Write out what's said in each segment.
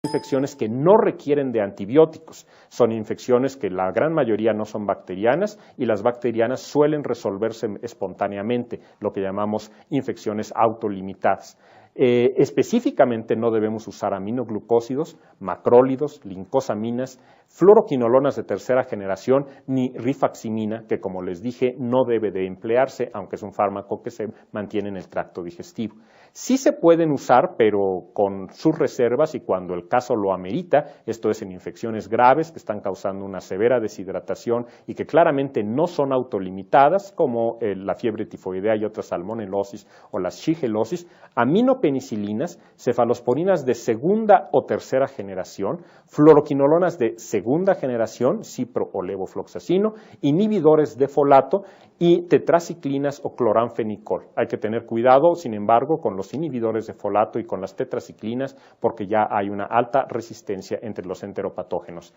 infecciones que no requieren de antibióticos. Son infecciones que la gran mayoría no son bacterianas y las bacterianas suelen resolverse espontáneamente, lo que llamamos infecciones autolimitadas. Específicamente no debemos usar aminoglucósidos, macrólidos, lincosaminas, fluoroquinolonas de tercera generación, ni rifaximina, que como les dije no debe de emplearse, aunque es un fármaco que se mantiene en el tracto digestivo. Sí se pueden usar, pero con sus reservas y cuando el caso lo amerita, esto es en infecciones graves que están causando una severa deshidratación y que claramente no son autolimitadas, como la fiebre tifoidea y otras salmonelosis o la shigellosis, aminopenicilinas, cefalosporinas de segunda o tercera generación, fluoroquinolonas de segunda generación, cipro o levofloxacino, inhibidores de folato y tetraciclinas o cloranfenicol. Hay que tener cuidado, sin embargo, con los inhibidores de folato y con las tetraciclinas porque ya hay una alta resistencia entre los enteropatógenos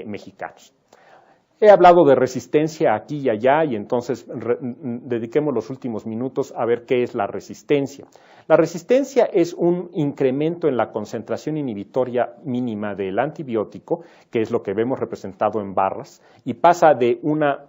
mexicanos. He hablado de resistencia aquí y allá y entonces dediquemos los últimos minutos a ver qué es la resistencia. La resistencia es un incremento en la concentración inhibitoria mínima del antibiótico, que es lo que vemos representado en barras, y pasa de una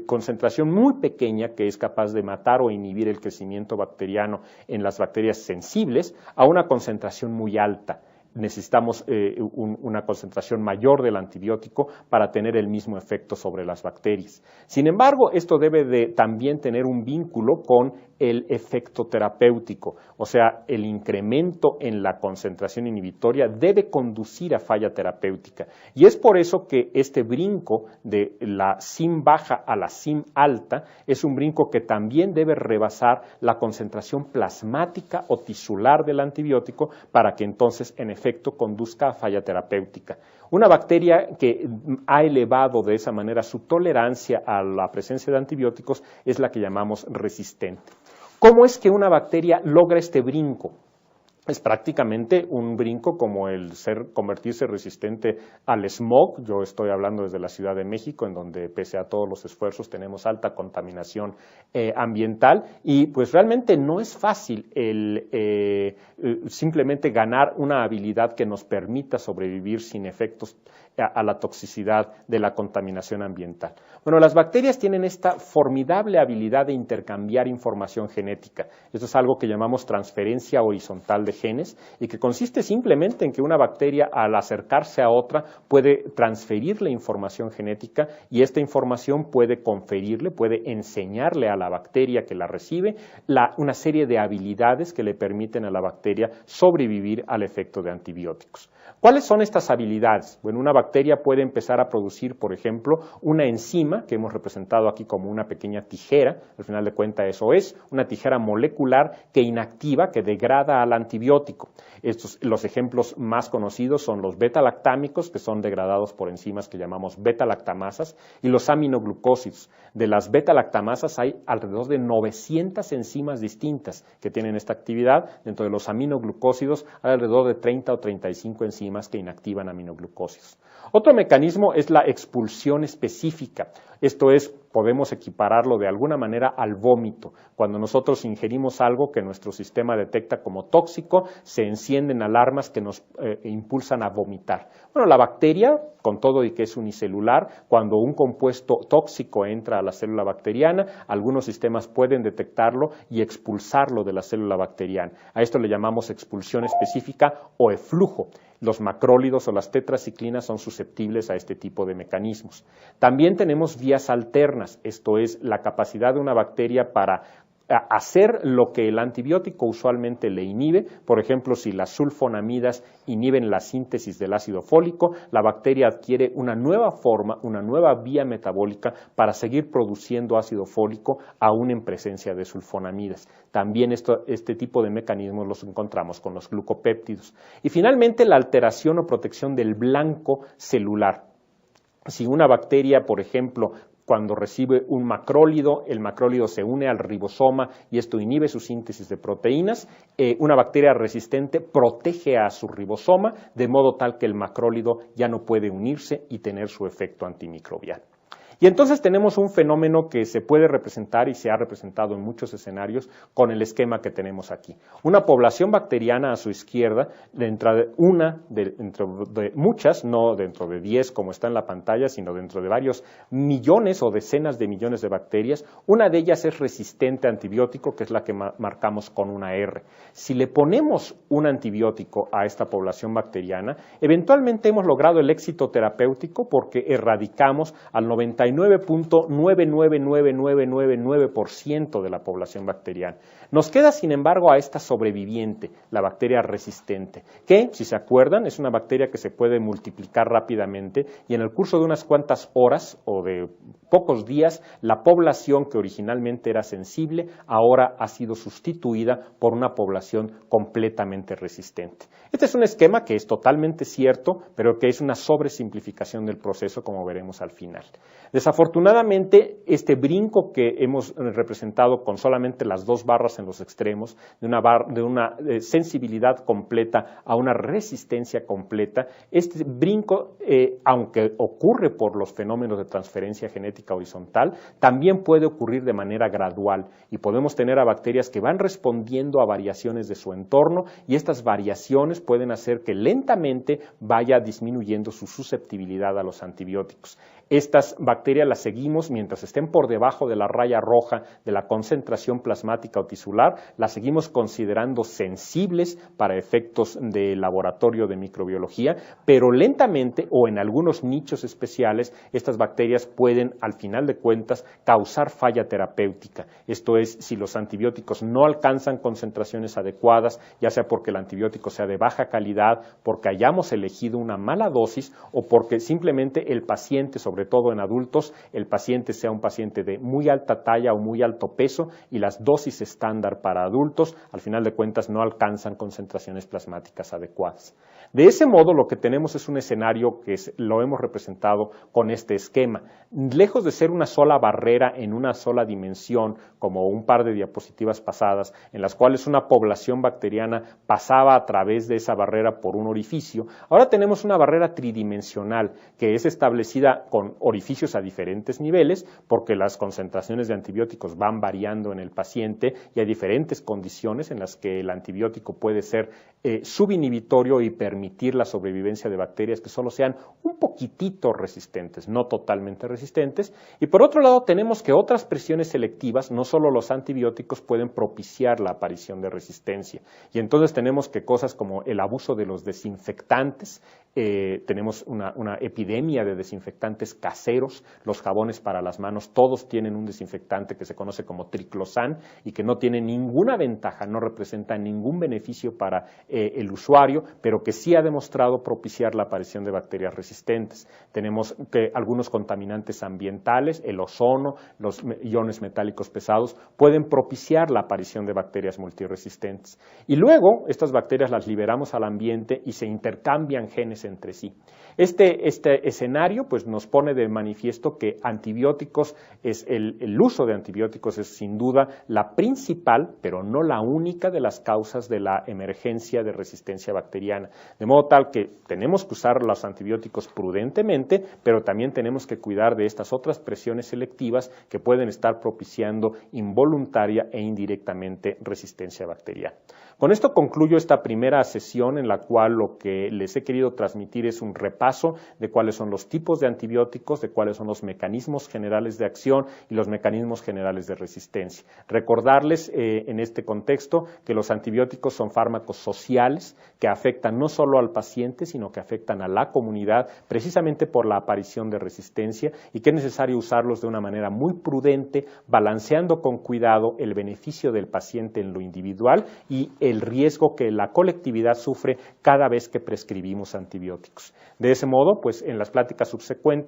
concentración muy pequeña que es capaz de matar o inhibir el crecimiento bacteriano en las bacterias sensibles a una concentración muy alta. Necesitamos una concentración mayor del antibiótico para tener el mismo efecto sobre las bacterias. Sin embargo, esto debe de también tener un vínculo con el efecto terapéutico, o sea, el incremento en la concentración inhibitoria debe conducir a falla terapéutica. Y es por eso que este brinco de la SIM baja a la SIM alta es un brinco que también debe rebasar la concentración plasmática o tisular del antibiótico para que entonces en efecto conduzca a falla terapéutica. Una bacteria que ha elevado de esa manera su tolerancia a la presencia de antibióticos es la que llamamos resistente. ¿Cómo es que una bacteria logra este brinco? Es prácticamente un brinco como el convertirse resistente al smog. Yo estoy hablando desde la Ciudad de México, en donde pese a todos los esfuerzos tenemos alta contaminación ambiental y pues realmente no es fácil simplemente ganar una habilidad que nos permita sobrevivir sin efectos a la toxicidad de la contaminación ambiental. Bueno, las bacterias tienen esta formidable habilidad de intercambiar información genética. Esto es algo que llamamos transferencia horizontal de genes y que consiste simplemente en que una bacteria al acercarse a otra puede transferirle información genética y esta información puede conferirle, puede enseñarle a la bacteria que la recibe una serie de habilidades que le permiten a la bacteria sobrevivir al efecto de antibióticos. ¿Cuáles son estas habilidades? Bueno, una bacteria puede empezar a producir, por ejemplo, una enzima que hemos representado aquí como una pequeña tijera, al final de cuentas eso es, una tijera molecular que inactiva, que degrada al antibiótico. Los ejemplos más conocidos son los beta-lactámicos, que son degradados por enzimas que llamamos beta-lactamasas, y los aminoglucósidos. De las beta-lactamasas hay alrededor de 900 enzimas distintas que tienen esta actividad. Dentro de los aminoglucósidos hay alrededor de 30 o 35 enzimas que inactivan aminoglucósidos. Otro mecanismo es la expulsión específica. Esto es, podemos equipararlo de alguna manera al vómito. Cuando nosotros ingerimos algo que nuestro sistema detecta como tóxico, se encienden alarmas que nos impulsan a vomitar. Bueno, la bacteria, con todo y que es unicelular, cuando un compuesto tóxico entra a la célula bacteriana, algunos sistemas pueden detectarlo y expulsarlo de la célula bacteriana. A esto le llamamos expulsión específica o eflujo. Los macrólidos o las tetraciclinas son susceptibles a este tipo de mecanismos. También tenemos vías alternas, esto es la capacidad de una bacteria para hacer lo que el antibiótico usualmente le inhibe. Por ejemplo, si las sulfonamidas inhiben la síntesis del ácido fólico, la bacteria adquiere una nueva forma, una nueva vía metabólica para seguir produciendo ácido fólico aún en presencia de sulfonamidas. También este tipo de mecanismos los encontramos con los glucopéptidos. Y finalmente la alteración o protección del blanco celular. Si una bacteria, por ejemplo, cuando recibe un macrólido, el macrólido se une al ribosoma y esto inhibe su síntesis de proteínas. Una bacteria resistente protege a su ribosoma de modo tal que el macrólido ya no puede unirse y tener su efecto antimicrobial. Y entonces tenemos un fenómeno que se puede representar y se ha representado en muchos escenarios con el esquema que tenemos aquí. Una población bacteriana a su izquierda, dentro de muchas, no dentro de 10 como está en la pantalla, sino dentro de varios millones o decenas de millones de bacterias. Una de ellas es resistente a antibiótico, que es la que marcamos con una R. Si le ponemos un antibiótico a esta población bacteriana, eventualmente hemos logrado el éxito terapéutico porque erradicamos al 99.999999% de la población bacteriana. Nos queda, sin embargo, a esta sobreviviente, la bacteria resistente, que, si se acuerdan, es una bacteria que se puede multiplicar rápidamente y en el curso de unas cuantas horas o de pocos días, la población que originalmente era sensible ahora ha sido sustituida por una población completamente resistente. Este es un esquema que es totalmente cierto, pero que es una sobresimplificación del proceso, como veremos al final. Desafortunadamente, este brinco que hemos representado con solamente las dos barras en los extremos, de una sensibilidad completa a una resistencia completa, este brinco, aunque ocurre por los fenómenos de transferencia genética horizontal, también puede ocurrir de manera gradual y podemos tener a bacterias que van respondiendo a variaciones de su entorno y estas variaciones pueden hacer que lentamente vaya disminuyendo su susceptibilidad a los antibióticos. Estas bacterias las seguimos mientras estén por debajo de la raya roja de la concentración plasmática o tisular, las seguimos considerando sensibles para efectos de laboratorio de microbiología, pero lentamente o en algunos nichos especiales estas bacterias pueden al final de cuentas causar falla terapéutica. Esto es, si los antibióticos no alcanzan concentraciones adecuadas, ya sea porque el antibiótico sea de baja calidad, porque hayamos elegido una mala dosis o porque simplemente el paciente, sobre todo en adultos, el paciente sea un paciente de muy alta talla o muy alto peso y las dosis estándar para adultos, al final de cuentas, no alcanzan concentraciones plasmáticas adecuadas. De ese modo, lo que tenemos es un escenario que lo hemos representado con este esquema. Lejos de ser una sola barrera en una sola dimensión, como un par de diapositivas pasadas, en las cuales una población bacteriana pasaba a través de esa barrera por un orificio, ahora tenemos una barrera tridimensional que es establecida con orificios a diferentes niveles, porque las concentraciones de antibióticos van variando en el paciente y hay diferentes condiciones en las que el antibiótico puede ser subinhibitorio y permitir la sobrevivencia de bacterias que solo sean un poquitito resistentes, no totalmente resistentes. Y por otro lado tenemos que otras presiones selectivas, no solo los antibióticos, pueden propiciar la aparición de resistencia. Y entonces tenemos que cosas como el abuso de los desinfectantes, tenemos una epidemia de desinfectantes caseros, los jabones para las manos, todos tienen un desinfectante que se conoce como triclosan y que no tiene ninguna ventaja, no representa ningún beneficio para el usuario, pero que sí ha demostrado propiciar la aparición de bacterias resistentes. Tenemos que algunos contaminantes ambientales, el ozono, los iones metálicos pesados, pueden propiciar la aparición de bacterias multiresistentes. Y luego, estas bacterias las liberamos al ambiente y se intercambian genes entre sí. Este escenario pues, nos pone de manifiesto que antibióticos el uso de antibióticos es sin duda la principal, pero no la única de las causas de la emergencia de resistencia bacteriana. De modo tal que tenemos que usar los antibióticos prudentemente, pero también tenemos que cuidar de estas otras presiones selectivas que pueden estar propiciando involuntaria e indirectamente resistencia bacteriana. Con esto concluyo esta primera sesión en la cual lo que les he querido transmitir es un repaso de cuáles son los tipos de antibióticos, de cuáles son los mecanismos generales de acción y los mecanismos generales de resistencia. Recordarles en este contexto que los antibióticos son fármacos sociales que afectan no solo al paciente, sino que afectan a la comunidad precisamente por la aparición de resistencia y que es necesario usarlos de una manera muy prudente, balanceando con cuidado el beneficio del paciente en lo individual y el riesgo que la colectividad sufre cada vez que prescribimos antibióticos. De ese modo, pues en las pláticas subsecuentes